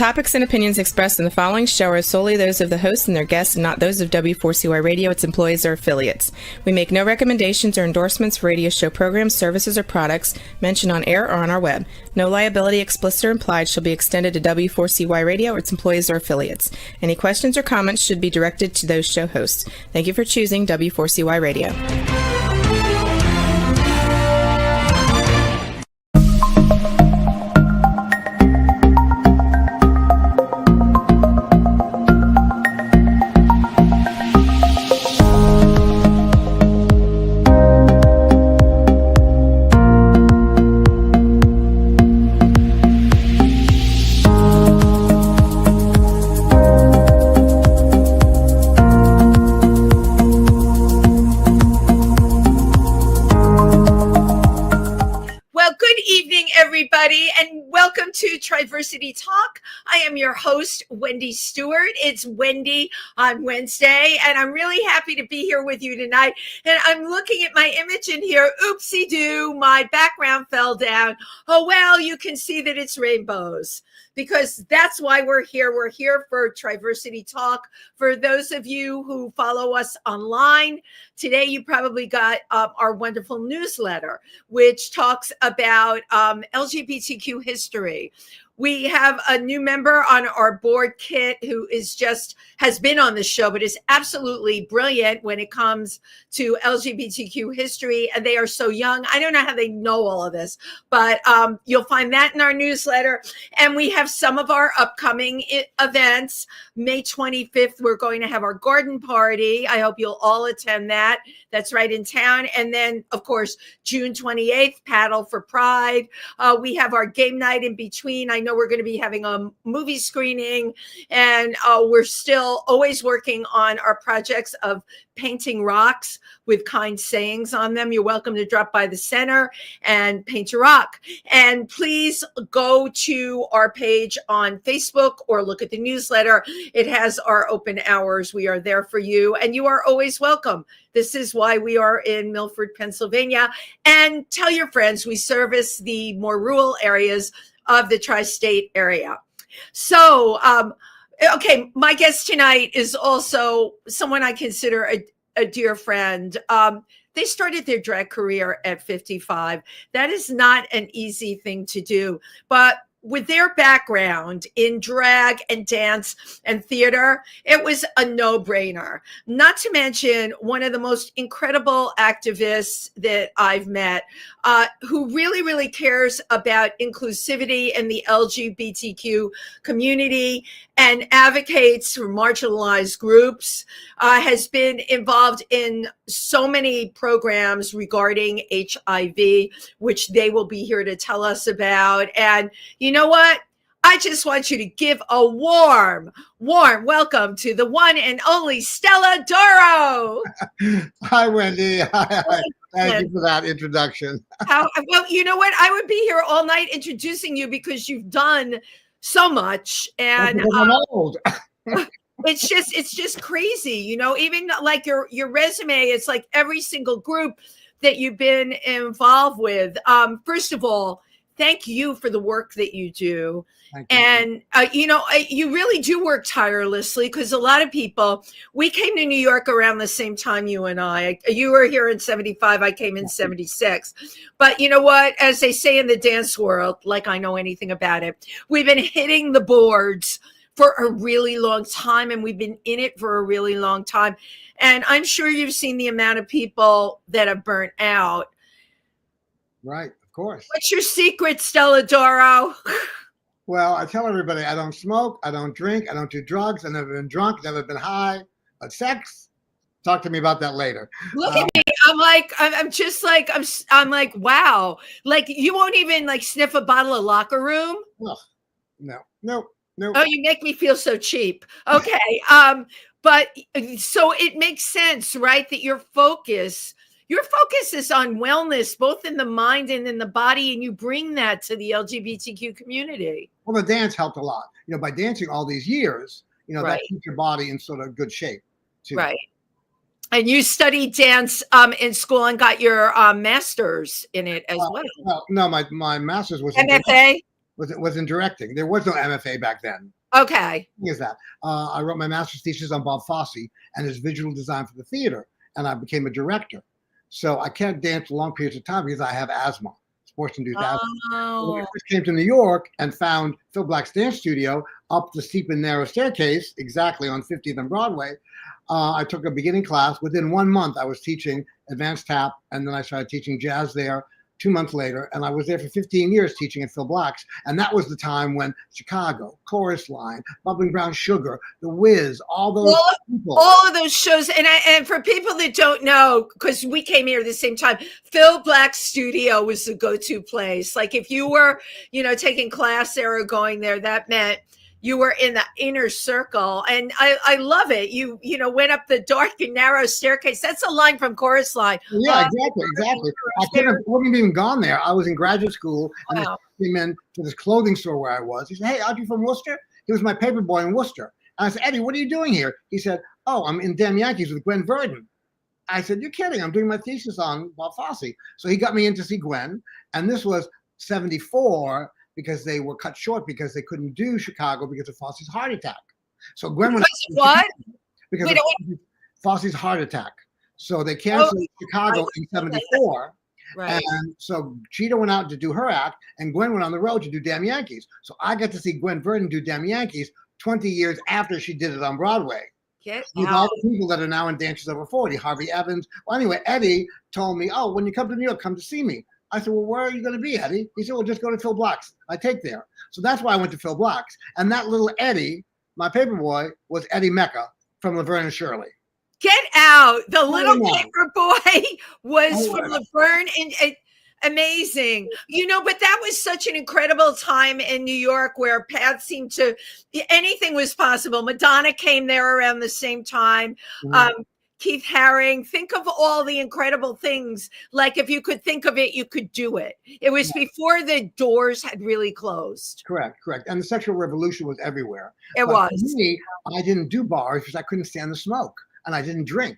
topics and opinions expressed in the following show are solely those of the hosts and their guests and not those of W4CY Radio, its employees, or affiliates. We make no recommendations or endorsements for radio show programs, services, or products mentioned on air or on our web. No liability, explicit or implied, shall be extended to W4CY Radio or its employees or affiliates. Any questions or comments should be directed to those show hosts. Thank you for choosing W4CY Radio. And welcome to Triversity Talk. I am your host, Wendy Stewart. It's Wendy on Wednesday, and I'm really happy to be here with you tonight. And I'm looking at my image in here. Oopsie-doo, my background fell down. Oh, well, you can see that it's rainbows, because that's why we're here. We're here for Triversity Talk. For those of you who follow us online, today you probably got our wonderful newsletter, which talks about LGBTQ history. We have a new member on our board, Kit, who has been on the show, but is absolutely brilliant when it comes to LGBTQ history. And they are so young. I don't know how they know all of this, but you'll find that in our newsletter. And we have some of our upcoming events. May 25th, we're going to have our garden party. I hope you'll all attend that. That's right in town. And then, of course, June 28th, Paddle for Pride. We have our game night in between. I know we're going to be having a movie screening, and we're still always working on our projects of painting rocks with kind sayings on them. You're welcome to drop by the center and paint a rock. And please go to our page on Facebook or look at the newsletter. It has our open hours. We are there for you, and you are always welcome. This is why we are in Milford, Pennsylvania. And tell your friends, we service the more rural areas of the tri-state area. So, okay, my guest tonight is also someone I consider a dear friend. They started their drag career at 55. That is not an easy thing to do, but with their background in drag and dance and theater, it was a no-brainer. Not to mention one of the most incredible activists that I've met, who really, really cares about inclusivity in the LGBTQ community and advocates for marginalized groups, has been involved in so many programs regarding HIV, which they will be here to tell us about. And you know what? I just want you to give a warm welcome to the one and only Stella Doro. Hi, Wendy. Hi. Thank you for that introduction. Well, you know what? I would be here all night introducing you because you've done so much, and I'm old. it's just crazy, you know. Even like your resume, it's like every single group that you've been involved with. First of all, thank you for the work that you do. And, you know, you really do work tirelessly, because a lot of people, we came to New York around the same time, you and I. You were here in 75, I came in 76. But you know what? As they say in the dance world, like I know anything about it, we've been hitting the boards for a really long time, and we've been in it for a really long time. And I'm sure you've seen the amount of people that have burnt out. Right, of course. What's your secret, Stella Doro? Well, I tell everybody I don't smoke, I don't drink, I don't do drugs, I've never been drunk, never been high, but sex, talk to me about that later. Look at me. I'm like, wow. Like, you won't even like sniff a bottle of Locker Room? No. Oh, you make me feel so cheap. Okay. But so it makes sense, right? That your focus is on wellness, both in the mind and in the body, and you bring that to the LGBTQ community. Well, the dance helped a lot. You know, by dancing all these years, you know, Right. that keeps your body in sort of good shape, too. Right. And you studied dance in school and got your master's in it as well. Well, no, my master's was MFA? was in directing. There was no MFA back then. Okay. Is that I wrote my master's thesis on Bob Fosse and his visual design for the theater, and I became a director. So I can't dance long periods of time because I have asthma, sports-induced asthma. So when I first came to New York and found Phil Black's dance studio up the steep and narrow staircase, exactly on 50th and Broadway, I took a beginning class. Within 1 month, I was teaching advanced tap, and then I started teaching jazz there 2 months later, and I was there for 15 years teaching at Phil Black's, and that was the time when Chicago, Chorus Line, Bubbling Brown Sugar, The Wiz, all those people. All of those shows, and for people that don't know, because we came here at the same time, Phil Black's studio was the go-to place. Like if you were, taking class there or going there, that meant you were in the inner circle, and I love it. You went up the dark and narrow staircase. That's a line from Chorus Line. Yeah, exactly. I wouldn't even gone there. I was in graduate school, and I came in to this clothing store where I was. He said, "Hey, aren't you from Worcester?" He was my paper boy in Worcester. And I said, "Eddie, what are you doing here?" He said, "Oh, I'm in Damn Yankees with Gwen Verdon." I said, "You're kidding. I'm doing my thesis on Bob Fosse." So he got me in to see Gwen, and this was 74. Because they were cut short because they couldn't do Chicago because of Fosse's heart attack. So Gwen went what? Because of Fosse's heart attack. So they canceled Chicago in 74. Right. And so Cheetah went out to do her act, and Gwen went on the road to do Damn Yankees. So I got to see Gwen Verdon do Damn Yankees 20 years after she did it on Broadway. With all the people that are now in Dancers Over 40, Harvey Evans. Well, anyway, Eddie told me, "Oh, when you come to New York, come to see me." I said, "Well, where are you going to be, Eddie?" He said, "Well, just go to Phil Black's. I take there." So that's why I went to Phil Black's. And that little Eddie, my paper boy, was Eddie Mecca from Laverne and Shirley. Get out. The little paper boy was from Laverne and amazing. But that was such an incredible time in New York where paths seemed to, anything was possible. Madonna came there around the same time. Mm-hmm. Keith Haring, think of all the incredible things. Like if you could think of it, you could do it. It was before the doors had really closed. Correct. And the sexual revolution was everywhere. It was. For me, I didn't do bars because I couldn't stand the smoke and I didn't drink.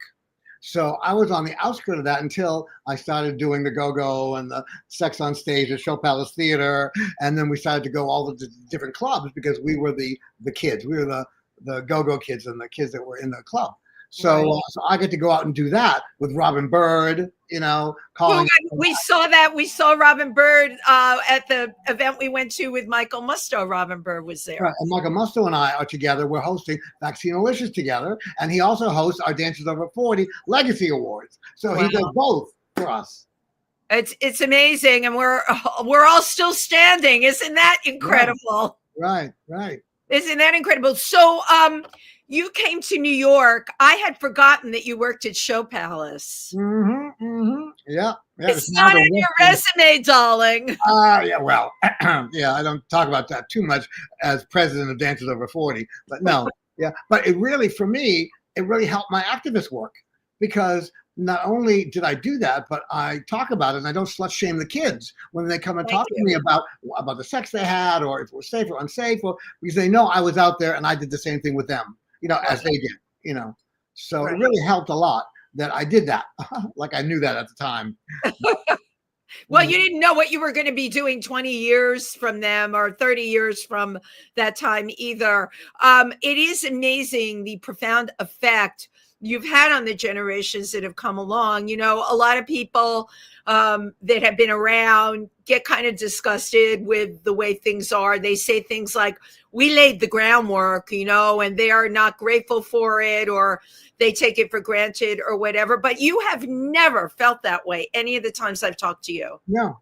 So I was on the outskirts of that until I started doing the go-go and the sex on stage at Show Palace Theater. And then we started to go all the different clubs because we were the kids. We were the go-go kids and the kids that were in the club. So, so I get to go out and do that with Robin Bird, calling. We saw that. We saw Robin Bird at the event we went to with Michael Musto. Robin Bird was there. Right. And Michael Musto and I are together. We're hosting Vaccinalicious together. And he also hosts our Dancers Over 40 Legacy Awards. So he does both for us. It's amazing. And we're all still standing. Isn't that incredible? Right. Isn't that incredible? So, you came to New York. I had forgotten that you worked at Show Palace. Yeah. It's not in your resume, darling. Yeah, well, I don't talk about that too much as president of Dancers Over 40, but no. Yeah, but it really, for me, it really helped my activist work because not only did I do that, but I talk about it and I don't slut shame the kids when they come and talk to me about the sex they had or if it was safe or unsafe, or because they know I was out there and I did the same thing with them. As they did, So it really helped a lot that I did that. Like I knew that at the time. Well, you didn't know what you were going to be doing 20 years from them or 30 years from that time either. It is amazing the profound effect you've had on the generations that have come along. A lot of people that have been around get kind of disgusted with the way things are. They say things like, "We laid the groundwork," and they are not grateful for it, or they take it for granted or whatever. But you have never felt that way any of the times I've talked to you. No.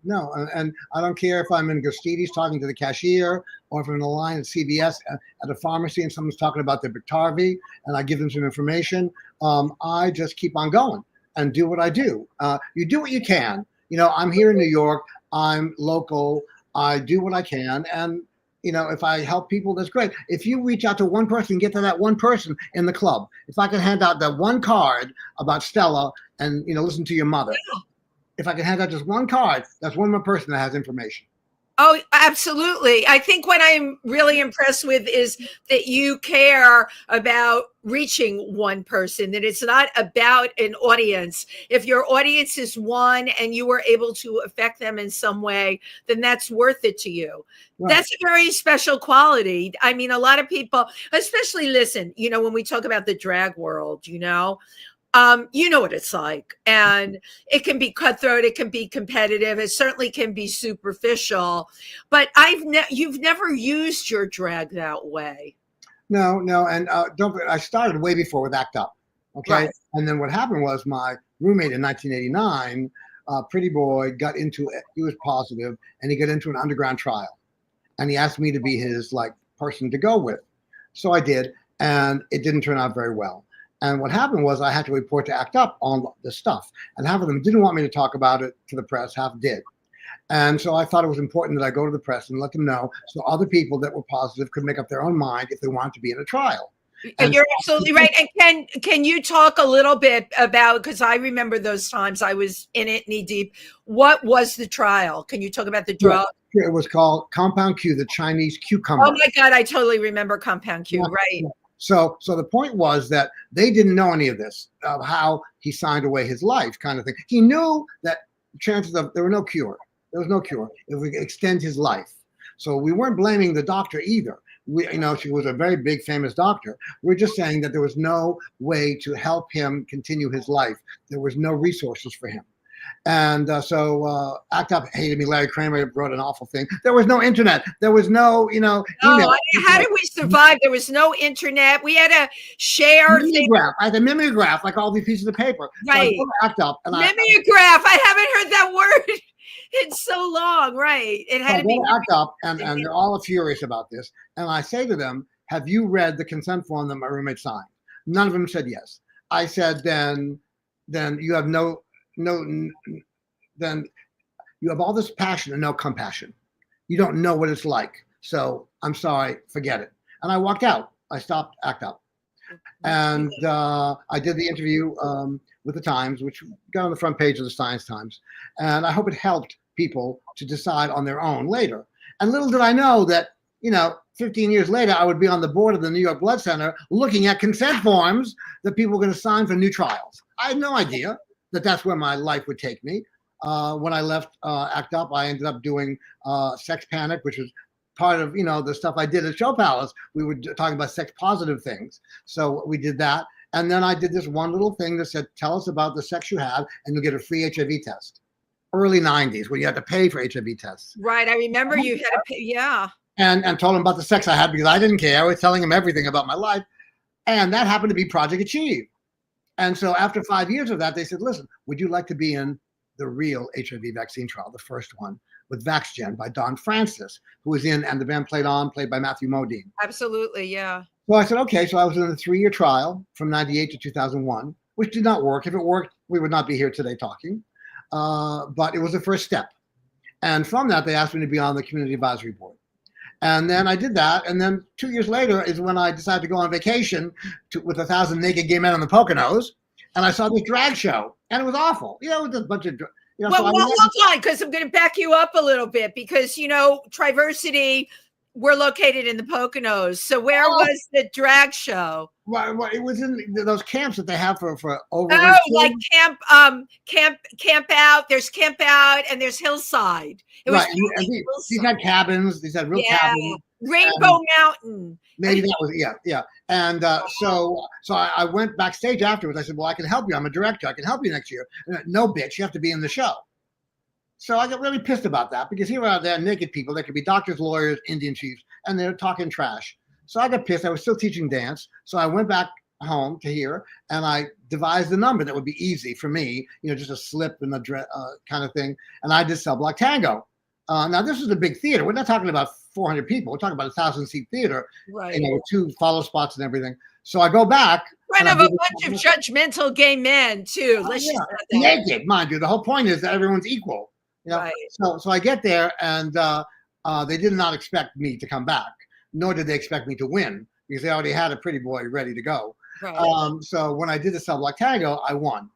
And I don't care if I'm in Gustides talking to the cashier or if I'm in the line at CVS at a pharmacy and someone's talking about their Biktarvy and I give them some information. I just keep on going and do what I do. You do what you can. I'm here in New York. I'm local. I do what I can. And, if I help people, that's great. If you reach out to one person, get to that one person in the club. If I can hand out that one card about Stella and, listen to your mother. If I can hand out just one card, that's one more person that has information. Oh, absolutely. I think what I'm really impressed with is that you care about reaching one person, that it's not about an audience. If your audience is one and you were able to affect them in some way, then that's worth it to you. Right. That's a very special quality. I mean, a lot of people, especially listen, when we talk about the drag world, you know what it's like, and it can be cutthroat, it can be competitive, it certainly can be superficial, but you've never used your drag that way. No, and I started way before with ACT UP, okay? Right. And then what happened was my roommate in 1989, pretty boy, got into it. He was positive, and he got into an underground trial, and he asked me to be his person to go with. So I did, and it didn't turn out very well. And what happened was I had to report to ACT UP on the stuff, and half of them didn't want me to talk about it to the press, half did. And so I thought it was important that I go to the press and let them know, so other people that were positive could make up their own mind if they wanted to be in a trial. And you're absolutely right. And can you talk a little bit about, because I remember those times I was in it knee deep. What was the trial? Can you talk about the drug? Yeah, it was called Compound Q, the Chinese cucumber. Oh my God, I totally remember Compound Q, right? So the point was that they didn't know any of this, of how he signed away his life, kind of thing. He knew that chances of there was no cure. It would extend his life. So we weren't blaming the doctor either. She was a very big, famous doctor. We're just saying that there was no way to help him continue his life. There was no resources for him. And so ACT UP hated me. Larry Kramer wrote an awful thing. There was no internet. There was no, email. How did we survive? There was no internet. We had a share mimeograph. I had a mimeograph, like all these pieces of paper. Right. So I ACT UP. And mimeograph. I haven't heard that word in so long. Right. It had to be ACT UP, and they're all furious about this. And I say to them, have you read the consent form that my roommate signed? None of them said yes. I said, then you have then you have all this passion and no compassion. You don't know what it's like. So I'm sorry, forget it. And I walked out. I stopped ACT UP. And I did the interview with the Times, which got on the front page of the Science Times. And I hope it helped people to decide on their own later. And little did I know that, 15 years later, I would be on the board of the New York Blood Center looking at consent forms that people were going to sign for new trials. I had no idea that that's where my life would take me. When I left ACT UP, I ended up doing Sex Panic, which was part of, the stuff I did at Show Palace. We were talking about sex positive things. So we did that. And then I did this one little thing that said, tell us about the sex you have and you'll get a free HIV test. Early 90s, when you had to pay for HIV tests. Right. I remember you had to pay. Yeah. And told them about the sex I had because I didn't care. I was telling them everything about my life. And that happened to be Project Achieve. And so after 5 years of that, they said, listen, would you like to be in the real HIV vaccine trial, the first one, with VaxGen by Don Francis, who was in And the Band Played On, played by Matthew Modine. Absolutely, yeah. So I said, okay. So I was in a 3-year trial from 98 to 2001, which did not work. If it worked, we would not be here today talking. But it was the first step. And from that, they asked me to be on the Community Advisory Board. And then I did that. And then 2 years later is when I decided to go on vacation with 1,000 naked gay men on the Poconos. And I saw this drag show. And it was awful. It was a bunch of... Well, hold on, because I'm going to back you up a little bit. Because, Triversity, we're located in the Poconos. So where was the drag show? Well, it was in those camps that they have for over. Oh, like camp out. There's camp out and there's hillside. It was these had cabins. These had real cabins. Rainbow Mountain. Maybe that was yeah. And so I went backstage afterwards. I said, well, I can help you. I'm a director. I can help you next year. No, bitch, you have to be in the show. So I got really pissed about that because here are there naked people. There could be doctors, lawyers, Indian chiefs, and they're talking trash. So I got pissed. I was still teaching dance. So I went back home to here and I devised a number that would be easy for me, just a slip and a kind of thing. And I did Cell Block Tango. Now, this is a big theater. We're not talking about 400 people. We're talking about 1,000-seat theater, right? With 2 follow spots and everything. So I go back. In front of a bunch of judgmental gay men, too. Let's just naked, mind you. The whole point is that everyone's equal. Right. So I get there, and they did not expect me to come back, nor did they expect me to win, because they already had a pretty boy ready to go. Right. So when I did the Cell Block Tango, I won.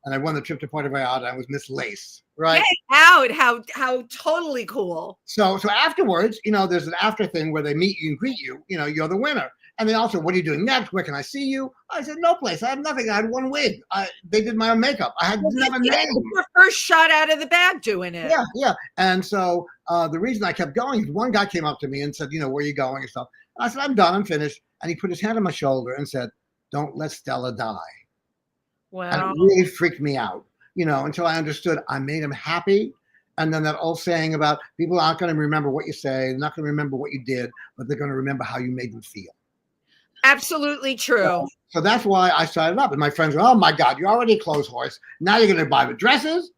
and I won the trip to Puerto Vallarta. I was Miss Lace, right? Get out! How totally cool. So afterwards, there's an after thing where they meet you and greet you. You're the winner. And they also, what are you doing next? Where can I see you? I said, no place. I have nothing. I had one wig. They did my own makeup. I had never name. Your first shot out of the bag doing it. Yeah. And so the reason I kept going is one guy came up to me and said, where are you going and stuff. And I said, I'm done. I'm finished. And he put his hand on my shoulder and said, don't let Stella die. Wow. And it really freaked me out, until I understood I made him happy. And then that old saying about people aren't going to remember what you say, they're not going to remember what you did, but they're going to remember how you made them feel. Absolutely true. So that's why I started up. And my friends were, oh my God, you're already a clothes horse. Now you're going to buy the dresses.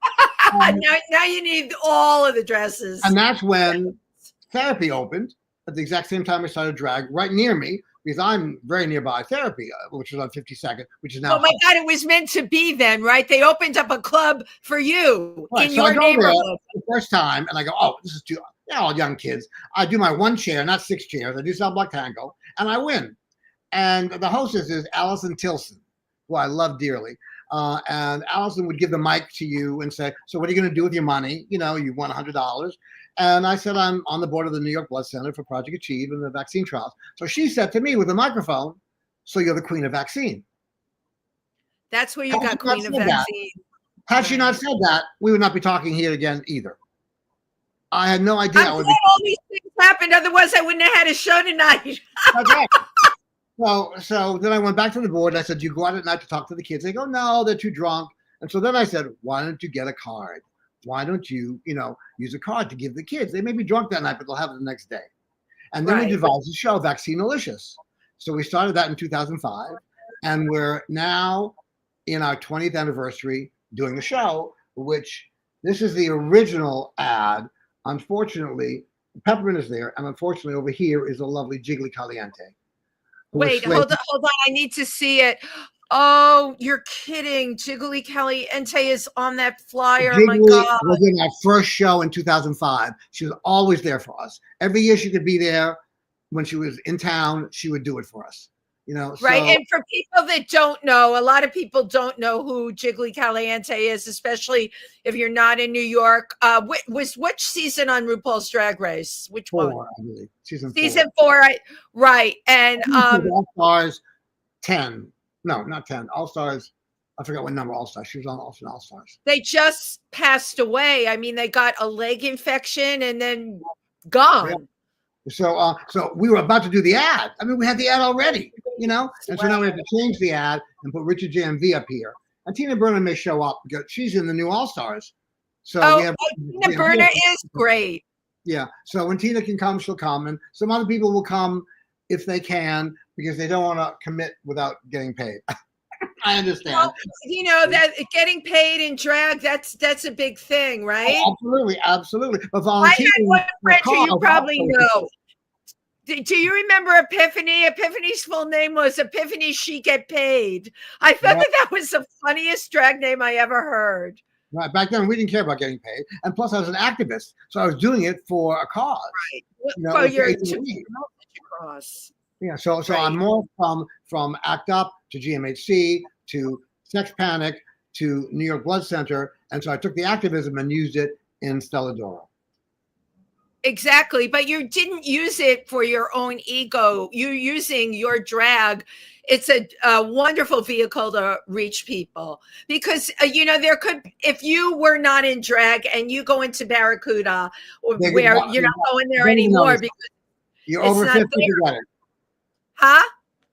Now you need all of the dresses. And that's when therapy opened at the exact same time I started drag right near me, because I'm very nearby therapy, which is on 52nd, which is now. Oh my God, it was meant to be then, right? They opened up a club for you in your neighborhood. The first time, and I go, oh, this is too, all young kids. I do my one chair, not 6 chairs. I do Cell Block Tango, and I win. And the hostess is Allison Tilson, who I love dearly. And Allison would give the mic to you and say, so what are you going to do with your money? You won $100. And I said, I'm on the board of the New York Blood Center for Project Achieve and the vaccine trials. So she said to me with a microphone, so you're the queen of vaccine. That's where you got queen of vaccine. Had she not said that, we would not be talking here again either. I had no idea. I'm glad all these things happened. Otherwise, I wouldn't have had a show tonight. Okay. So then I went back to the board and I said, do you go out at night to talk to the kids? They go, no, they're too drunk. And so then I said, why don't you get a card? Why don't you, use a card to give the kids? They may be drunk that night, but they'll have it the next day. And then we devised a show, Vaccinalicious. So we started that in 2005. And we're now in our 20th anniversary doing the show, which this is the original ad. Unfortunately, Peppermint is there. And unfortunately, over here is a lovely Jiggly Caliente. Wait, hold on. I need to see it. Oh, you're kidding. Jiggly Caliente is on that flyer. Jiggly my God. was in our first show in 2005. She was always there for us. Every year she could be there. When she was in town, she would do it for us. Right. And for people that don't know, a lot of people don't know who Jiggly Caliente is, especially if you're not in New York. Was which season on RuPaul's Drag Race? Which one? I believe. Season 4. Right. And All Stars 10. No, not 10. All Stars. I forgot what number All Stars. She was on All Stars. They just passed away. I mean, they got a leg infection and then gone. Yeah. So we were about to do the ad. I mean, we had the ad already, and so now we have to change the ad and put Richard JMV up here. And Tina Burner may show up because she's in the new All Stars. So Tina Burner is great. Yeah. So when Tina can come, she'll come, and some other people will come if they can because they don't want to commit without getting paid. I understand. Well, that getting paid in drag, that's a big thing, right? Oh, absolutely. But volunteering. I had one friend who you probably know. Do you remember Epiphany? Epiphany's full name was Epiphany She Get Paid. I thought that was the funniest drag name I ever heard. Right. Back then, we didn't care about getting paid. And plus, I was an activist. So I was doing it for a cause. Right. For your cause. Yeah. So I'm more from ACT UP to GMHC to Sex Panic to New York Blood Center. And so I took the activism and used it in Stella Doro. Exactly. But you didn't use it for your own ego. You're using your drag. It's a wonderful vehicle to reach people because, there could, if you were not in drag and you go into Barracuda or where you're not going there anymore because you're over 50, forget it. Huh?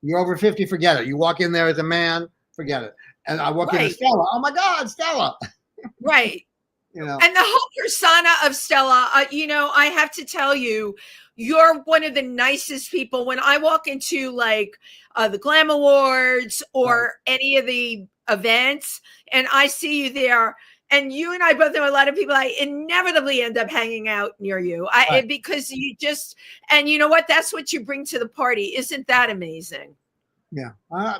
You're over 50, forget it. You walk in there as a man, forget it. And I walk into Stella. Oh my God, Stella. Right. And the whole persona of Stella, I have to tell you, you're one of the nicest people. When I walk into the Glam Awards or any of the events and I see you there, and you and I both know a lot of people, I inevitably end up hanging out near you because you just, and you know what? That's what you bring to the party. Isn't that amazing? Yeah,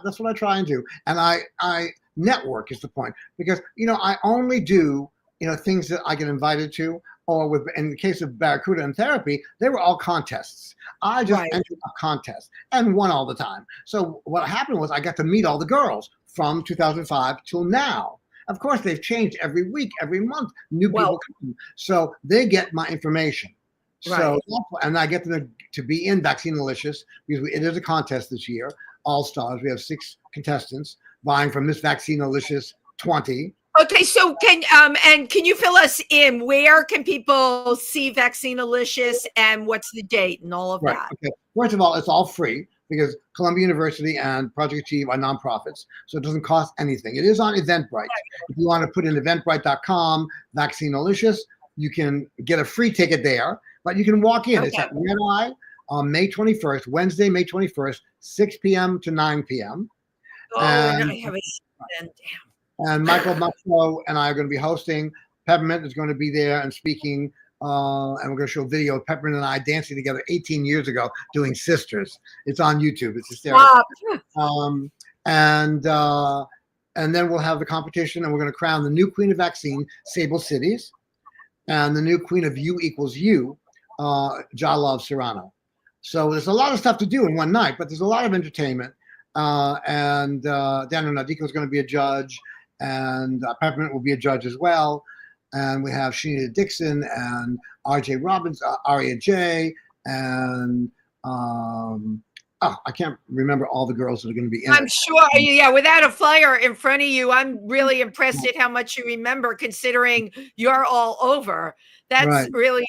that's what I try and do. And I network is the point because, I only do, things that I get invited to, or in the case of Barracuda and Therapy, they were all contests. I just entered a contest and won all the time. So what happened was I got to meet all the girls from 2005 till now. Of course, they've changed every week, every month. New Well- people come, so they get my information. Right. So, and I get them to be in Vaccinalicious because it is a contest this year. All stars. We have 6 contestants vying for Miss Vaccinalicious 20. Okay, so can you fill us in? Where can people see Vaccinalicious and what's the date and all of that? Okay. First of all, it's all free because Columbia University and Project Achieve are nonprofits, so it doesn't cost anything. It is on Eventbrite. If you want to put in eventbrite.com, Vaccinalicious, you can get a free ticket there, but you can walk in. Okay. It's at Red Eye on May 21st, Wednesday, May 21st, 6 p.m. to 9 p.m. Oh, and I have a damn. And Michael Musso and I are going to be hosting. Peppermint is going to be there and speaking. And we're going to show video of Peppermint and I dancing together 18 years ago doing Sisters. It's on YouTube. It's hysterical. And then we'll have the competition, and we're going to crown the new queen of vaccine, Sable Cities, and the new queen of U equals U, Jalov Serrano. So there's a lot of stuff to do in one night, but there's a lot of entertainment. And Daniel Nadico is going to be a judge, and Peppermint will be a judge as well. And we have Shanita Dixon and R.J. Robbins, Aria J, and I can't remember all the girls that are going to be in I'm sure, yeah, without a flyer in front of you, I'm really impressed at how much you remember considering you're all over. That's really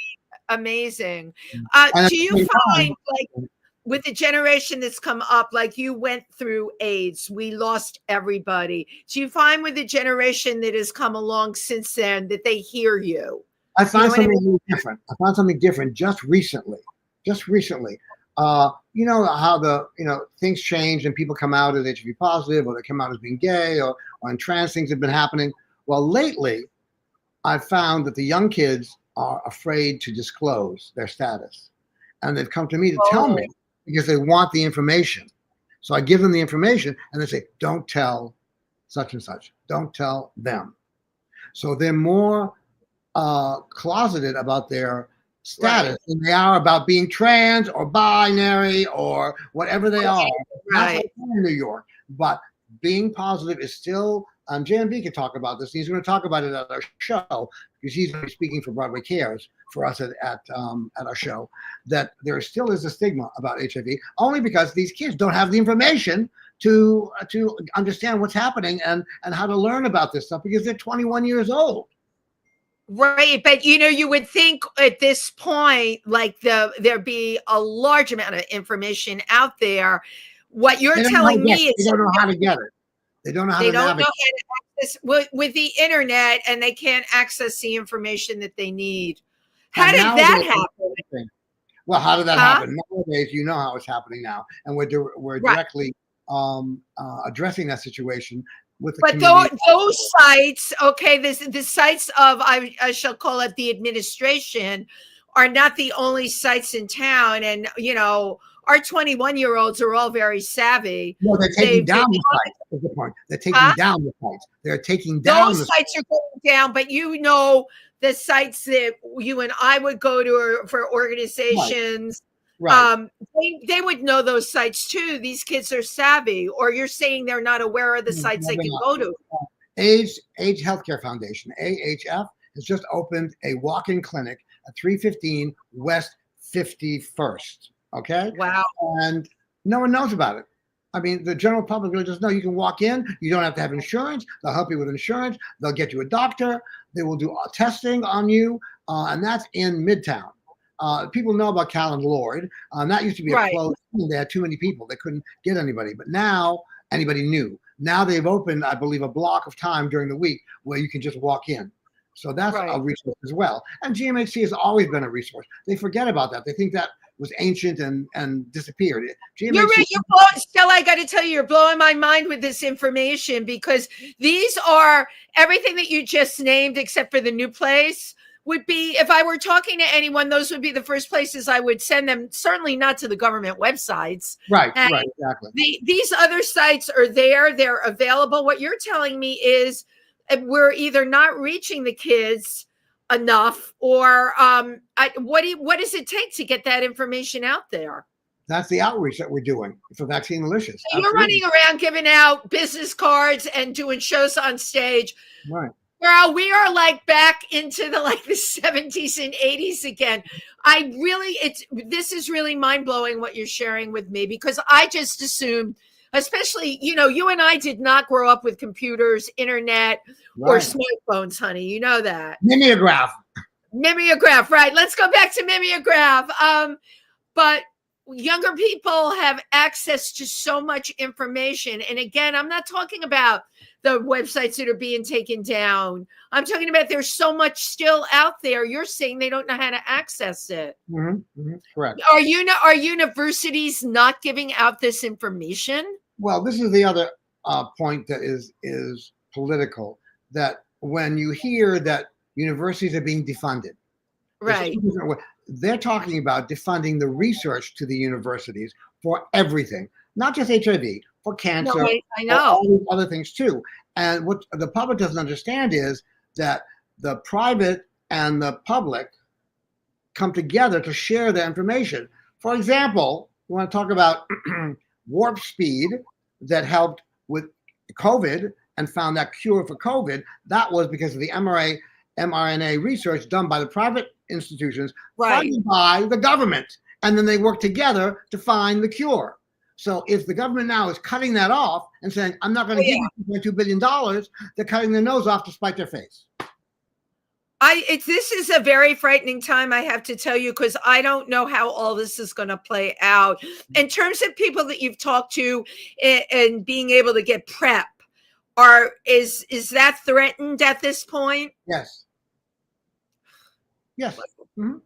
amazing. Do you find, like, with the generation that's come up, like you went through AIDS, we lost everybody. Do you find with the generation that has come along since then that they hear you? I find something different. I found something different just recently. You know how things change and people come out as HIV positive, or they come out as being gay, or in trans, things have been happening. Well, lately, I've found that the young kids are afraid to disclose their status. And they've come to me to tell me, because they want the information. So I give them the information and they say, don't tell such and such. Don't tell them. So they're more closeted about their status than they are about being trans or binary or whatever they are. Not like in New York, but being positive is still, JMB can talk about this. He's going to talk about it at our show because he's going to be speaking for Broadway Cares for us at our show, that there still is a stigma about HIV, only because these kids don't have the information to understand what's happening and how to learn about this stuff because they're 21 years old. Right, but you would think at this point, like there'd be a large amount of information out there. What you're telling me is they don't know how to get it. They don't know how to navigate. Access with the internet, and they can't access the information that they need. How did that happen? Well, how did that happen? Nowadays, you know how it's happening now, and we're directly addressing that situation. But those sites, okay, the sites of, I shall call it the administration, are not the only sites in town. And, our 21-year-olds are all very savvy. No, they're taking down the sites. That's the point. They're taking down the sites. They're taking down those sites are going down, but the sites that you and I would go to for organizations. Right. They would know those sites too. These kids are savvy, or you're saying they're not aware of the sites they can go to. AIDS Healthcare Foundation, AHF, has just opened a walk-in clinic at 315 West 51st. Okay. Wow. And no one knows about it. I mean, the general public really doesn't know. You can walk in. You don't have to have insurance. They'll help you with insurance. They'll get you a doctor. They will do testing on you, and that's in Midtown. People know about Cal and Lord. That used to be a closed thing. They had too many people. They couldn't get anybody. But now anybody knew. Now they've opened, I believe, a block of time during the week where you can just walk in. So that's a resource as well. And GMHC has always been a resource. They forget about that. They think that was ancient and disappeared. You're right. Stella, I got to tell you, you're blowing my mind with this information, because these are everything that you just named, except for the new place. Would be, if I were talking to anyone, those would be the first places I would send them, certainly not to the government websites. Right, exactly. These other sites are there, they're available. What you're telling me is we're either not reaching the kids enough, or what does it take to get that information out there? That's the outreach that we're doing for Vaccine Delicious. So you're running around giving out business cards and doing shows on stage. Right. Girl, we are like back into the 70s and 80s again. This is really mind blowing what you're sharing with me, because I just assumed, especially, you and I did not grow up with computers, internet, or smartphones, honey. You know that. Mimeograph, right. Let's go back to mimeograph. But younger people have access to so much information. And again, I'm not talking about the websites that are being taken down. I'm talking about there's so much still out there. You're saying they don't know how to access it. Correct. Are universities not giving out this information? Well, this is the other point that is political, that when you hear that universities are being defunded, right, they're talking about defunding the research to the universities for everything, not just HIV, for cancer. No, I know. All these other things too. And what the public doesn't understand is that the private and the public come together to share their information. For example, you want to talk about warp speed that helped with COVID and found that cure for COVID. That was because of the mRNA research done by the private institutions, funded by the government. And then they work together to find the cure. So if the government now is cutting that off and saying, I'm not going to give you $2.2 billion, they're cutting their nose off to spite their face. This is a very frightening time, I have to tell you, because I don't know how all this is going to play out. In terms of people that you've talked to and being able to get PrEP, is that threatened at this point? Yes. Mm-hmm.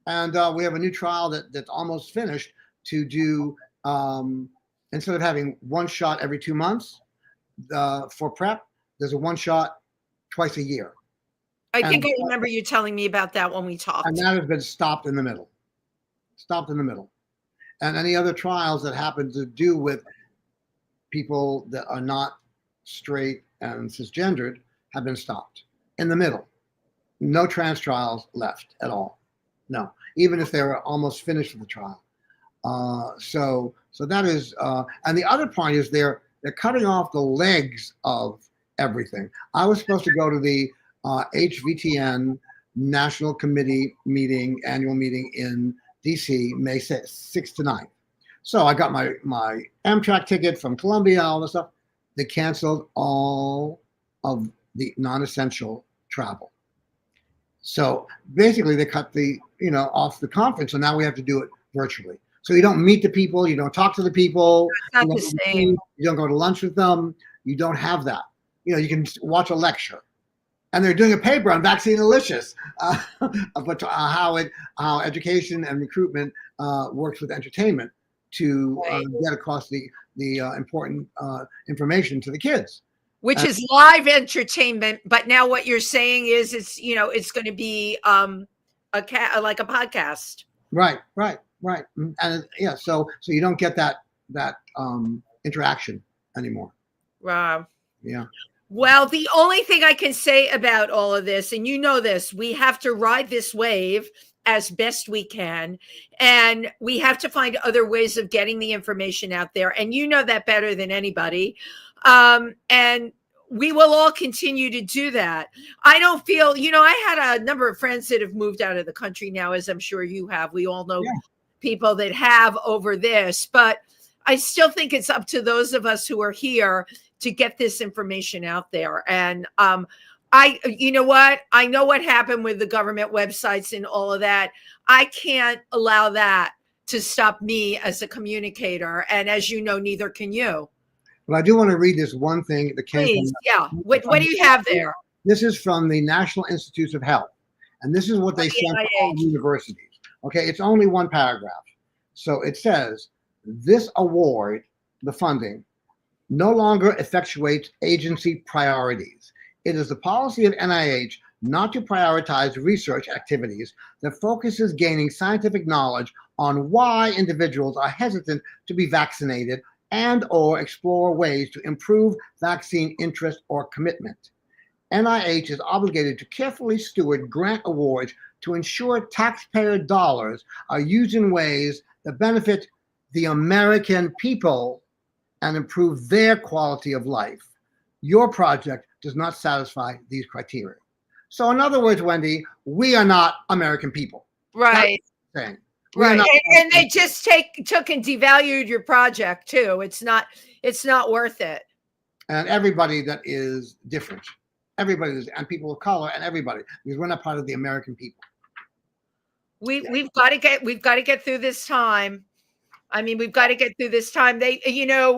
And we have a new trial that's almost finished to do, instead of having one shot every 2 months for PrEP, there's a one shot twice a year. I think I remember you telling me about that when we talked. And that has been stopped in the middle. And any other trials that happen to do with people that are not straight and cisgendered have been stopped in the middle. No trans trials left at all. No, even if they were almost finished with the trial. So that is, and the other point is they're cutting off the legs of everything. I was supposed to go to the HVTN National Committee annual meeting in DC, May 6th to 9th. So I got my Amtrak ticket from Columbia, all this stuff. They canceled all of the non-essential travel. So basically they cut off the conference. So now we have to do it virtually. So you don't meet the people, you don't talk to the people. It's not the same. You don't go to lunch with them. You don't have that. You can watch a lecture. And they're doing a paper on Vaccine Delicious, about how education and recruitment works with entertainment to get across the important information to the kids. Which is live entertainment, but now what you're saying is it's going to be like a podcast. Right. And so you don't get that interaction anymore. Wow. Yeah. Well, the only thing I can say about all of this, and you know this, we have to ride this wave as best we can, and we have to find other ways of getting the information out there. And you know that better than anybody. And we will all continue to do that. I don't feel, I had a number of friends that have moved out of the country now, as I'm sure you have. We all know people that have over this, but I still think it's up to those of us who are here to get this information out there. And you know what? I know what happened with the government websites and all of that. I can't allow that to stop me as a communicator. And as you know, neither can you. Well, I do want to read this one thing that came. Please, What do you have there? This is from the National Institutes of Health. And this is what they sent to all universities. Okay, it's only one paragraph. So it says, this award, the funding, no longer effectuates agency priorities. It is the policy of NIH not to prioritize research activities that focuses gaining scientific knowledge on why individuals are hesitant to be vaccinated and or explore ways to improve vaccine interest or commitment. NIH is obligated to carefully steward grant awards to ensure taxpayer dollars are used in ways that benefit the American people and improve their quality of life. Your project does not satisfy these criteria. So in other words, Wendy, we are not American people. Right. That's what I'm saying. Right. And they just took and devalued your project too. It's not worth it. And everybody that is different. Everybody is, and people of color and everybody, because we're not part of the American people. We've got to get through this time. I mean, we've got to get through this time. They,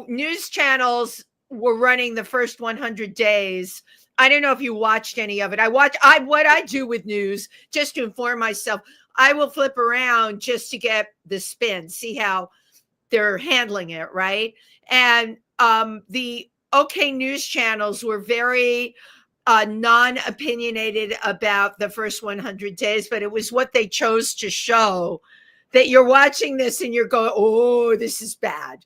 news channels were running the first 100 days. I don't know if you watched any of it. What I do with news, just to inform myself, I will flip around just to get the spin, see how they're handling it, right? And the OK News channels were very non-opinionated about the first 100 days, but it was what they chose to show, that you're watching this and you're going, oh, this is bad.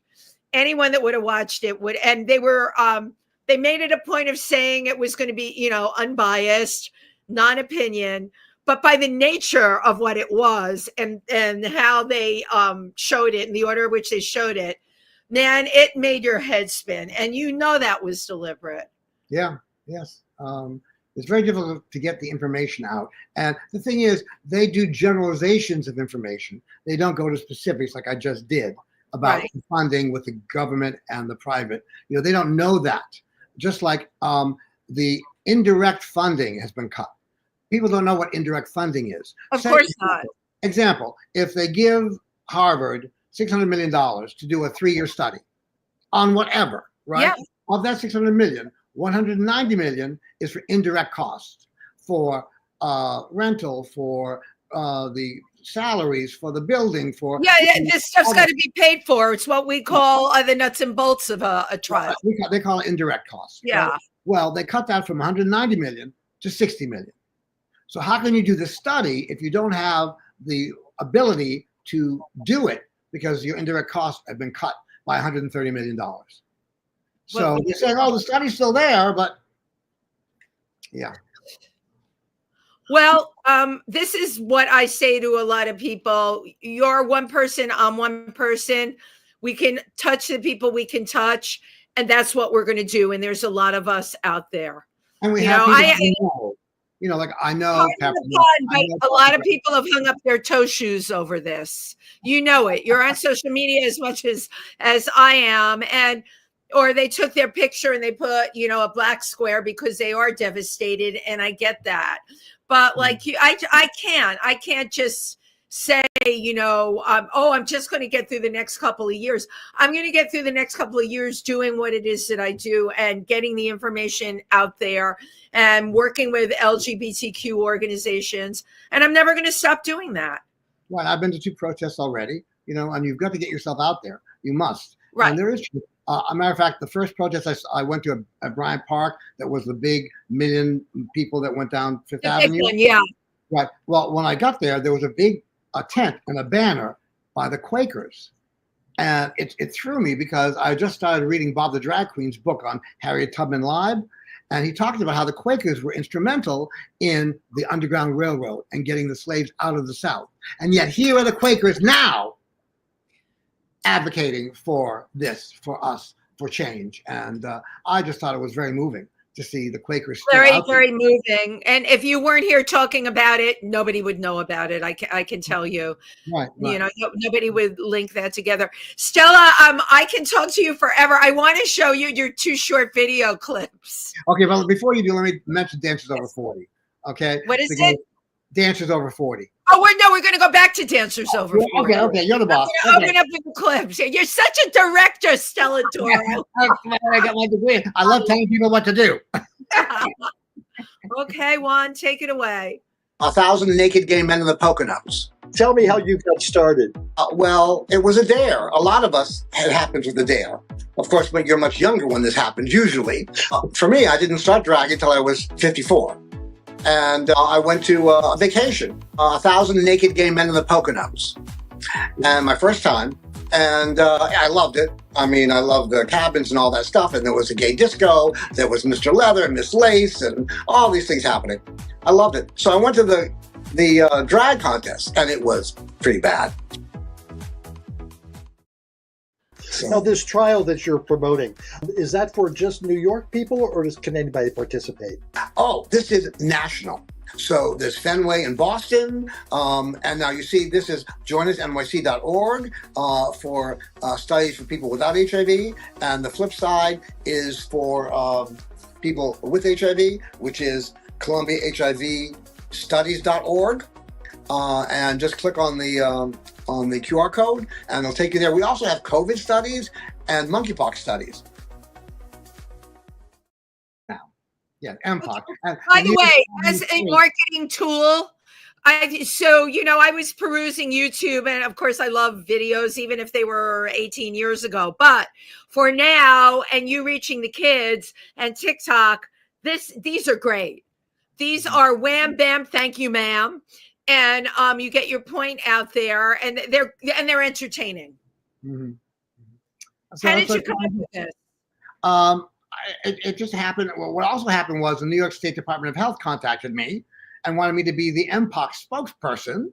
Anyone that would have watched it would, and they were, they made it a point of saying it was going to be, unbiased, non-opinion, but by the nature of what it was and how they showed it in the order in which they showed it, man, it made your head spin. And that was deliberate. Yeah, yes. It's very difficult to get the information out. And the thing is, they do generalizations of information. They don't go to specifics like I just did about funding with the government and the private. They don't know that. Just like the indirect funding has been cut. People don't know what indirect funding is. Of course not. Example, if they give Harvard $600 million to do a 3-year study on whatever, right? Yeah. Of that $600 million, $190 million is for indirect costs, for rental, for the salaries, for the building, for this stuff's got to be paid for. It's what we call the nuts and bolts of a trial. They call it indirect costs. Yeah. Right? Well, they cut that from $190 million to $60 million. So how can you do the study if you don't have the ability to do it because your indirect costs have been cut by $130 million? So you're saying, oh, the study's still there, but yeah. Well, this is what I say to a lot of people. You're one person, I'm one person. We can touch the people we can touch, and that's what we're going to do. And there's a lot of us out there. And we have people like I know. But a lot of people have hung up their toe shoes over this. It. You're on social media as much as I am, or they took their picture and they put, a black square because they are devastated. And I get that. But like I can't just say, I'm just going to get through the next couple of years. I'm going to get through the next couple of years doing what it is that I do and getting the information out there and working with LGBTQ organizations. And I'm never going to stop doing that. Right. I've been to 2 protests already, and you've got to get yourself out there. You must. Right. And there is, a matter of fact, the first protest I went to at Bryant Park, that was the big 1 million people that went down Fifth Avenue. Yeah. Right. Well, when I got there was a big tent and a banner by the Quakers. And it threw me because I just started reading Bob the Drag Queen's book on Harriet Tubman Live. And he talked about how the Quakers were instrumental in the Underground Railroad and getting the slaves out of the South. And yet here are the Quakers now advocating for this, for us, for change. And I just thought it was very moving to see the Quakers. Very, very moving. And if you weren't here talking about it, nobody would know about it. I can tell you. Right. Nobody would link that together. Stella, I can talk to you forever. I want to show you your 2 short video clips. Okay, well, before you do, let me mention Dancers Over 40. Okay. What is it? Dancers Over 40. Oh, we're going to go back to Dancers Over 40. Okay, you're the boss. Open up with the clips. You're such a director, Stella Toro. I got my degree. I love telling people what to do. Okay, Juan, take it away. 1,000 naked gay men in the Poconos. Tell me how you got started. Well, it was a dare. A lot of us had happened with a dare. Of course, when you're much younger when this happens, usually. For me, I didn't start drag until I was 54. And I went to a vacation, 1,000 naked gay men in the Poconos. And my first time, and I loved it. I mean, I loved the cabins and all that stuff. And there was a gay disco. There was Mr. Leather and Miss Lace and all these things happening. I loved it. So I went to the drag contest, and it was pretty bad. Now, this trial that you're promoting, is that for just New York people, or can anybody participate? Oh, this is national. So there's Fenway in Boston, and now you see this is joinusnyc.org for studies for people without HIV, and the flip side is for people with HIV, which is ColumbiaHIVstudies.org, and just click on the QR code, and it'll take you there. We also have COVID studies and monkeypox studies. Yeah, MPOX. By the way, as a marketing tool, I was perusing YouTube, and of course I love videos, even if they were 18 years ago. But for now, and you reaching the kids and TikTok, these are great. These are wham bam, thank you, ma'am, and you get your point out there, and they're entertaining. Mm-hmm. How did you come up with this? It just happened. Well, what also happened was the New York State Department of Health contacted me and wanted me to be the MPOX spokesperson.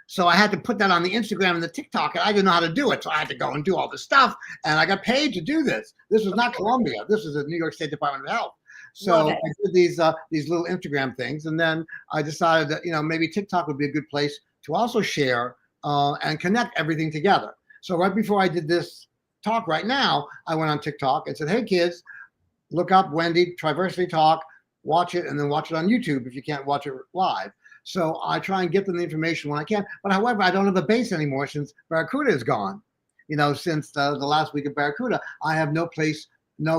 So I had to put that on the Instagram and the TikTok, and I didn't know how to do it. So I had to go and do all this stuff, and I got paid to do this. This was not Columbia. This is the New York State Department of Health. So I did these little Instagram things, and then I decided that maybe TikTok would be a good place to also share and connect everything together. So right before I did this talk right now, I went on TikTok and said, "Hey kids, look up Wendy Triversity Talk, watch it, and then watch it on YouTube if you can't watch it live." So I try and get them the information when I can. But however, I don't have a base anymore since Barracuda is gone. Since the last week of Barracuda, I have no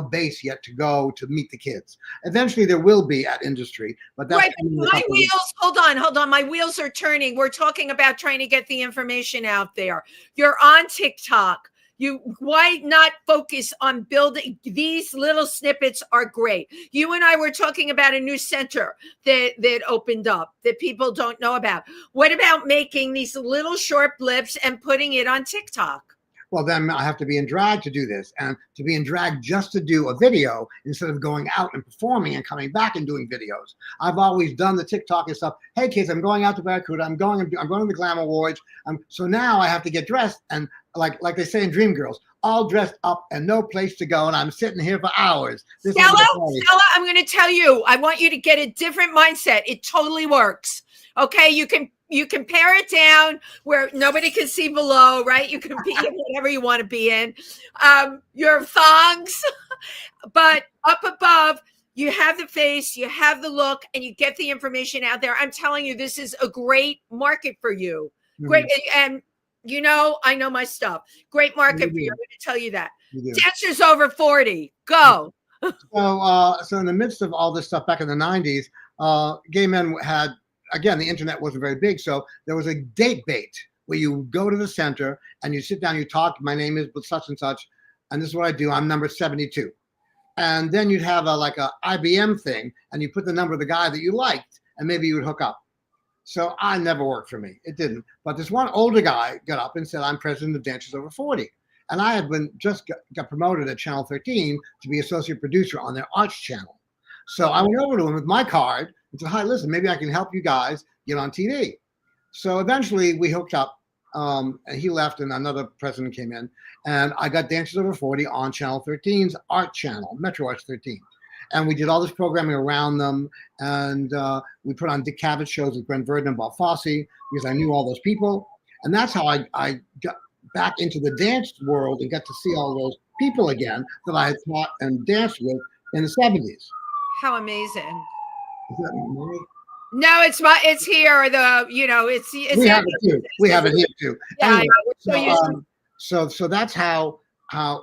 base yet to go to meet the kids. Eventually there will be at industry, but that's right. My wheels, hold on. My wheels are turning. We're talking about trying to get the information out there. You're on TikTok. Why not focus on building? These little snippets are great. You and I were talking about a new center that opened up that people don't know about. What about making these little short blips and putting it on TikTok? Well, then I have to be in drag to do this, and to be in drag just to do a video instead of going out and performing and coming back and doing videos. I've always done the TikTok and stuff. Hey kids, I'm going out to Barracuda. I'm going to the Glam Awards. So now I have to get dressed, and like they say in Dreamgirls, all dressed up and no place to go, and I'm sitting here for hours. Stella, I'm going to tell you, I want you to get a different mindset. It totally works. Okay, you can pare it down where nobody can see below, right? You can be in whatever you want to be in. Your thongs, but up above, you have the face, you have the look, and you get the information out there. I'm telling you, this is a great market for you. Mm-hmm. Great. And I know my stuff. Great market for you. I'm going to tell you that. Dancers over 40. Go. So in the midst of all this stuff back in the 90s, gay men had, again, the internet wasn't very big, so there was a date bait where you go to the center and you sit down, you talk, my name is such and such, and this is what I do, I'm number 72. And then you'd have a IBM thing, and you put the number of the guy that you liked, and maybe you would hook up. So I never worked for me, it didn't. But this one older guy got up and said, I'm president of Dancers Over 40. And I had got promoted at Channel 13 to be associate producer on their arts channel. So I went over to him with my card and said, hi, listen, maybe I can help you guys get on TV. So eventually we hooked up, and he left and another president came in, and I got Dancers Over 40 on Channel 13's art channel, Metro Arts 13. And we did all this programming around them, and we put on Dick Cavett shows with Brent Verdon and Bob Fosse because I knew all those people. And that's how I got back into the dance world and got to see all those people again that I had taught and danced with in the 70s. How amazing. Is that my... No, it's here. It's we have it too. We have it here too. Yeah, anyway, so that's how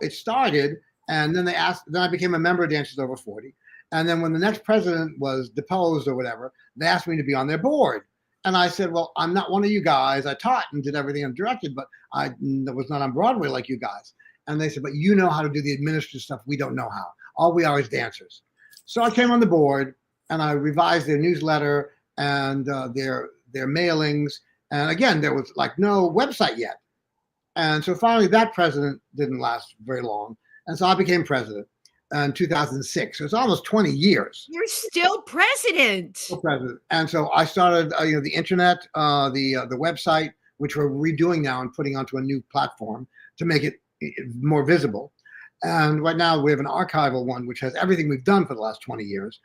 it started. And then then I became a member of Dancers Over 40. And then when the next president was deposed or whatever, they asked me to be on their board. And I said, well, I'm not one of you guys. I taught and did everything and directed, but I was not on Broadway like you guys. And they said, but you know how to do the administrative stuff. We don't know how. All we are is dancers. So I came on the board and I revised their newsletter and their mailings. And again, there was no website yet. And so finally that president didn't last very long. And so I became president in 2006. So it's almost 20 years. You're still president. Still president. And so I started, the internet, the website, which we're redoing now and putting onto a new platform to make it, more visible. And right now we have an archival one, which has everything we've done for the last 20 years.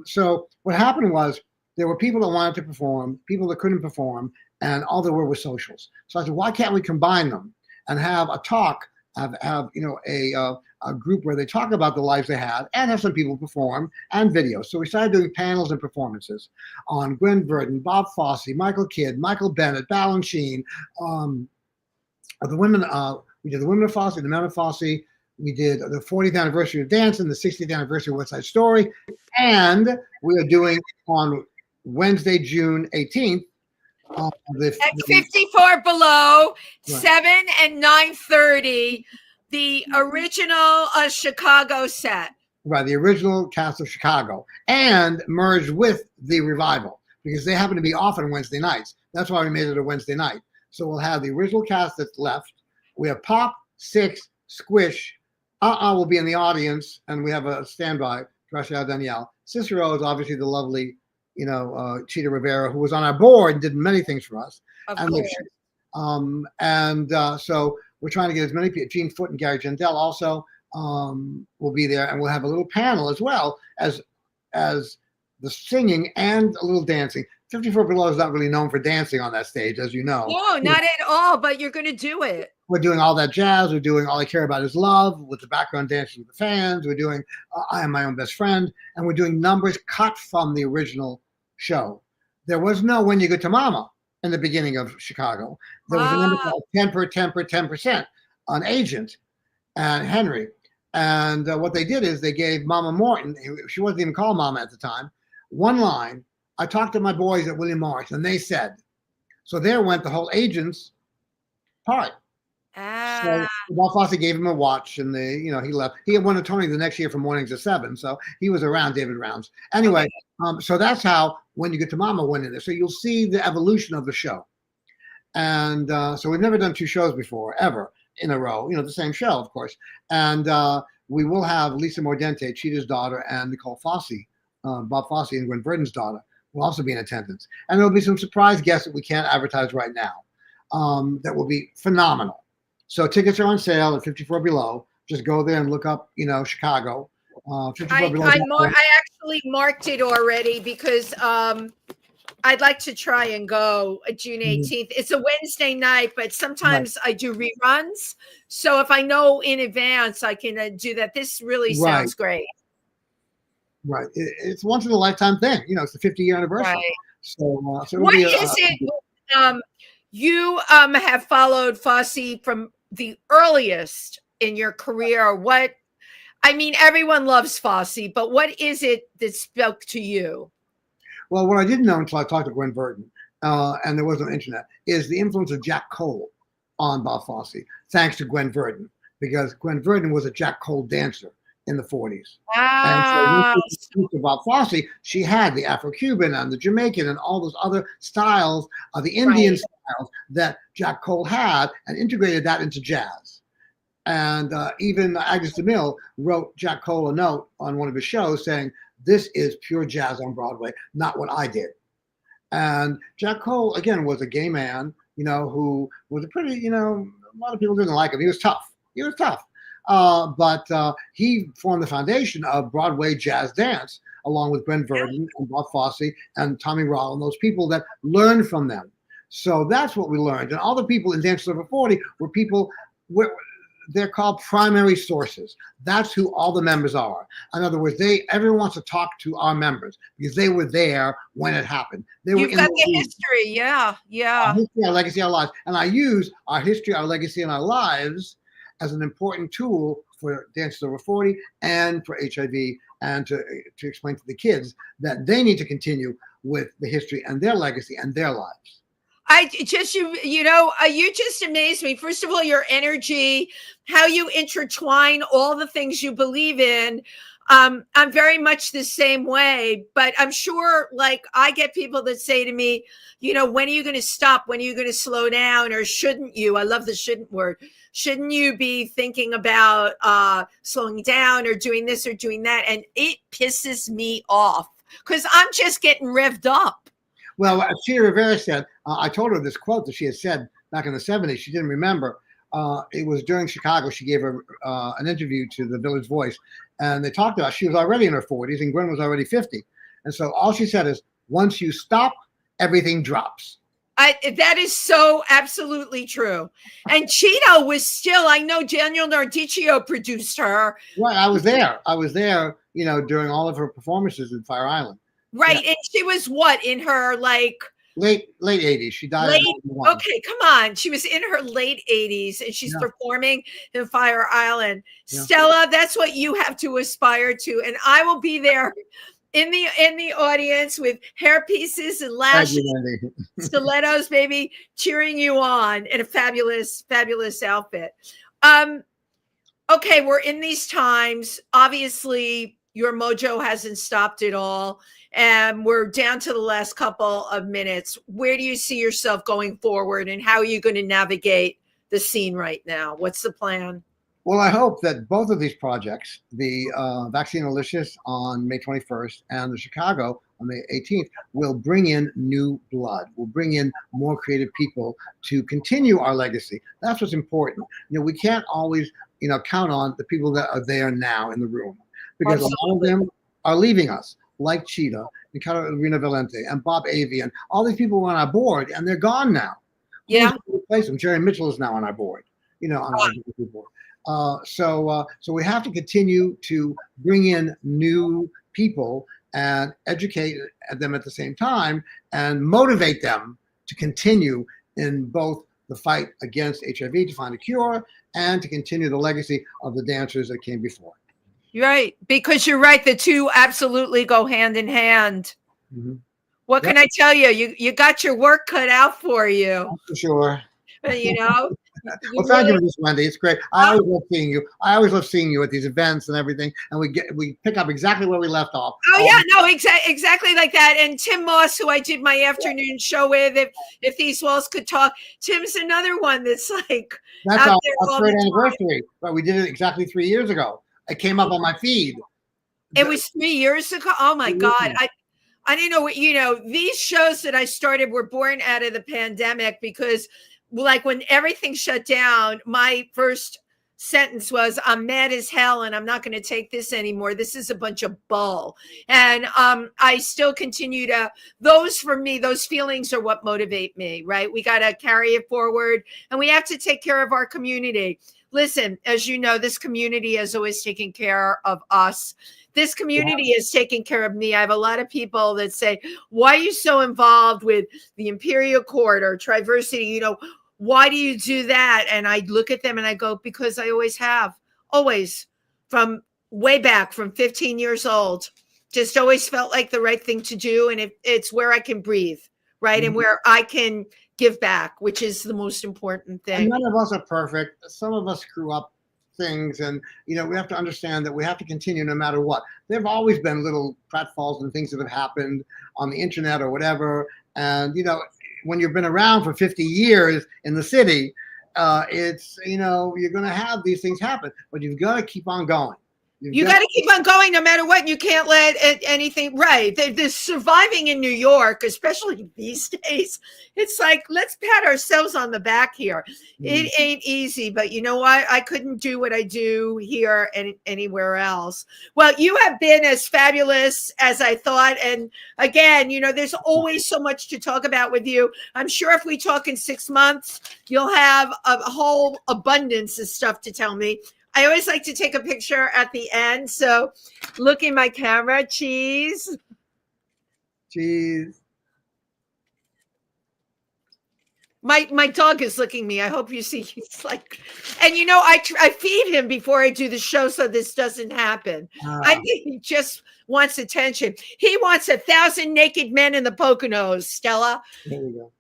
So what happened was there were people that wanted to perform, people that couldn't perform, and all there were socials. So I said, why can't we combine them and have a talk, have a group where they talk about the lives they had and have some people perform and videos. So we started doing panels and performances on Gwen Verdon, Bob Fosse, Michael Kidd, Michael Bennett, Balanchine, the women. We did the women of Fosse, the men of Fosse. We did the 40th anniversary of Dancing, the 60th anniversary of West Side Story, and we are doing on Wednesday, June 18th. At 54 Below, right. 7 and 9:30, the original Chicago set. Right, the original cast of Chicago, and merged with the revival because they happen to be off on Wednesday nights. That's why we made it a Wednesday night. So we'll have the original cast that's left. We have Pop, Six, Squish. Will be in the audience, and we have a standby, Gracia Danielle. Cicero is obviously the lovely, Cheetah Rivera, who was on our board and did many things for us. Of and course. So we're trying to get as many people. Gene Foote and Gary Gendell also will be there, and we'll have a little panel as well as the singing and a little dancing. 54 Below is not really known for dancing on that stage, as you know. No, not at all, but you're going to do it. We're doing all that jazz. We're doing All I Care About Is Love with the background dancing with the fans. We're doing I Am My Own Best Friend. And we're doing numbers cut from the original show. There was no When You Get to Mama in the beginning of Chicago. There was a number called 10% on Agent and Henry. And what they did is they gave Mama Morton, she wasn't even called Mama at the time, one line. I talked to my boys at William Morris, and they said, so there went the whole Agent's part. So Bob Fosse gave him a watch, and he left. He had won a Tony the next year for Mornings at 7, so he was around David Rounds. Anyway, so that's how When You Get to Mama went in there. So you'll see the evolution of the show. And so we've never done two shows before, ever, in a row. The same show, of course. And we will have Lisa Mordente, Cheetah's daughter, and Nicole Fosse, Bob Fosse and Gwen Verdon's daughter, will also be in attendance. And there'll be some surprise guests that we can't advertise right now that will be phenomenal. So tickets are on sale at 54 Below. Just go there and look up, Chicago. 54 Below. I actually marked it already because I'd like to try and go June 18th. It's a Wednesday night, but sometimes I do reruns. So if I know in advance, I can do that. This really sounds great. Right. It's once in a lifetime thing. It's the 50-year anniversary. Right. So what is it? You have followed Fosse from the earliest in your career. Everyone loves Fosse, but what is it that spoke to you? Well, what I didn't know until I talked to Gwen Verdon, and there was no internet, is the influence of Jack Cole on Bob Fosse, thanks to Gwen Verdon, because Gwen Verdon was a Jack Cole dancer in the 40s. And so Bob Fosse, she had the Afro-Cuban and the Jamaican and all those other styles, the Indian styles that Jack Cole had, and integrated that into jazz. And even Agnes DeMille wrote Jack Cole a note on one of his shows saying, this is pure jazz on Broadway, not what I did. And Jack Cole, again, was a gay man, who was a pretty, a lot of people didn't like him. He was tough. But he formed the foundation of Broadway jazz dance, along with Gwen Verdon and Bob Fosse and Tommy Rowell and those people that learned from them. So that's what we learned. And all the people in Dance Over 40 were people, they're called primary sources. That's who all the members are. In other words, everyone wants to talk to our members because they were there when it happened. You've got the history, yeah. Our history, our legacy, our lives. And I use our history, our legacy, and our lives as an important tool for Dances Over 40 and for HIV, and to explain to the kids that they need to continue with the history and their legacy and their lives. You just amaze me. First of all, your energy, how you intertwine all the things you believe in. I'm very much the same way, but I'm sure I get people that say to me, when are you going to stop? When are you going to slow down? Or shouldn't you? I love the shouldn't word. Shouldn't you be thinking about slowing down or doing this or doing that? And it pisses me off because I'm just getting revved up. Well, as Cheetah Rivera said, I told her this quote that she had said back in the 70s. She didn't remember. it was during Chicago. She gave an interview to the Village Voice, and they talked about she was already in her 40s and Gwen was already 50. And so all she said is, once you stop, everything drops. That is so absolutely true. And Cheeto was still, I know Daniel Nardicchio produced her. Right, I was there, you know, during all of her performances in Fire Island. Right, Yeah. and she was what, in her like late 80s. She died at 91. Okay, come on. She was in her late 80s and she's performing in Fire Island. Yeah. Stella, that's what you have to aspire to. And I will be there in the audience with hair pieces and lashes, stilettos, baby, cheering you on in a fabulous, fabulous outfit. Okay, we're in these times. Obviously, your mojo hasn't stopped at all. And we're down to the last couple of minutes. Where do you see yourself going forward, and how are you going to navigate the scene right now? What's the plan? Well, I hope that both of these projects, the Vaccine Alicious on May 21st and the Chicago on May 18th, will bring in new blood, will bring in more creative people to continue our legacy. That's what's important. You know, we can't always, you know, count on the people that are there now in the room, because a lot of them are leaving us, like Cheetah and Carolina Valente and Bob Avey, and all these people were on our board and they're gone now. Yeah. Who's replace them? Jerry Mitchell is now on our board, you know, on our board. So we have to continue to bring in new people and educate them at the same time and motivate them to continue in both the fight against HIV, to find a cure, and to continue the legacy of the dancers that came before. Right, because you're right. The two absolutely go hand in hand. Mm-hmm. What can I tell you? You got your work cut out for you. For sure. You know. Well, thank you for this, Wendy. It's great. I always love seeing you. I always love seeing you at these events and everything, and we pick up exactly where we left off. Oh yeah, no, exactly like that. And Tim Moss, who I did my afternoon show with, if these walls could talk, Tim's another one that's like that's our third anniversary. But we did it exactly 3 years ago. It came up on my feed. It was 3 years ago. Oh my God. I didn't know what, you know, these shows that I started were born out of the pandemic, because like when everything shut down, my first sentence was, I'm mad as hell and I'm not going to take this anymore. This is a bunch of bull. And I still continue to, for me, those feelings are what motivate me, right? We got to carry it forward, and we have to take care of our community. Listen, as you know, this community has always taken care of us. This community is taking care of me. I have a lot of people that say, why are you so involved with the Imperial Court or Triversity? You know, why do you do that? And I look at them and I go, because I always have, always, from way back, from 15 years old, just always felt like the right thing to do. And it's where I can breathe, right? Mm-hmm. And where I can give back, which is the most important thing. And none of us are perfect. Some of us screw up things, and you know, we have to understand that we have to continue no matter what. There have always been little pratfalls and things that have happened on the internet or whatever, and you know, when you've been around for 50 years in the city, it's, you know, you're going to have these things happen, but you've got to keep on going. You got to keep on going no matter what. You can't let anything, right. The surviving in New York, especially these days, it's like, let's pat ourselves on the back here. It ain't easy, but you know what? I couldn't do what I do here and anywhere else. Well, you have been as fabulous as I thought. And again, you know, there's always so much to talk about with you. I'm sure if we talk in 6 months, you'll have a whole abundance of stuff to tell me. I always like to take a picture at the end. So look in my camera. Cheese. Cheese. My dog is licking me. I hope you see. He's like, and you know, I feed him before I do the show so this doesn't happen. I think he just wants attention. He wants 1,000 naked men in the Poconos, Stella. There we go.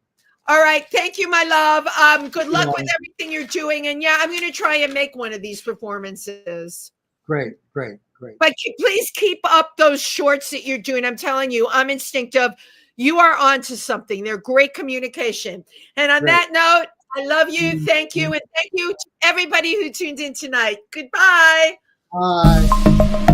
All right. Thank you, my love. Good luck with everything you're doing. And yeah, I'm going to try and make one of these performances. Great. But please keep up those shorts that you're doing. I'm telling you, I'm instinctive. You are onto something. They're great communication. And on that note, I love you. Thank you. And thank you to everybody who tuned in tonight. Goodbye. Bye.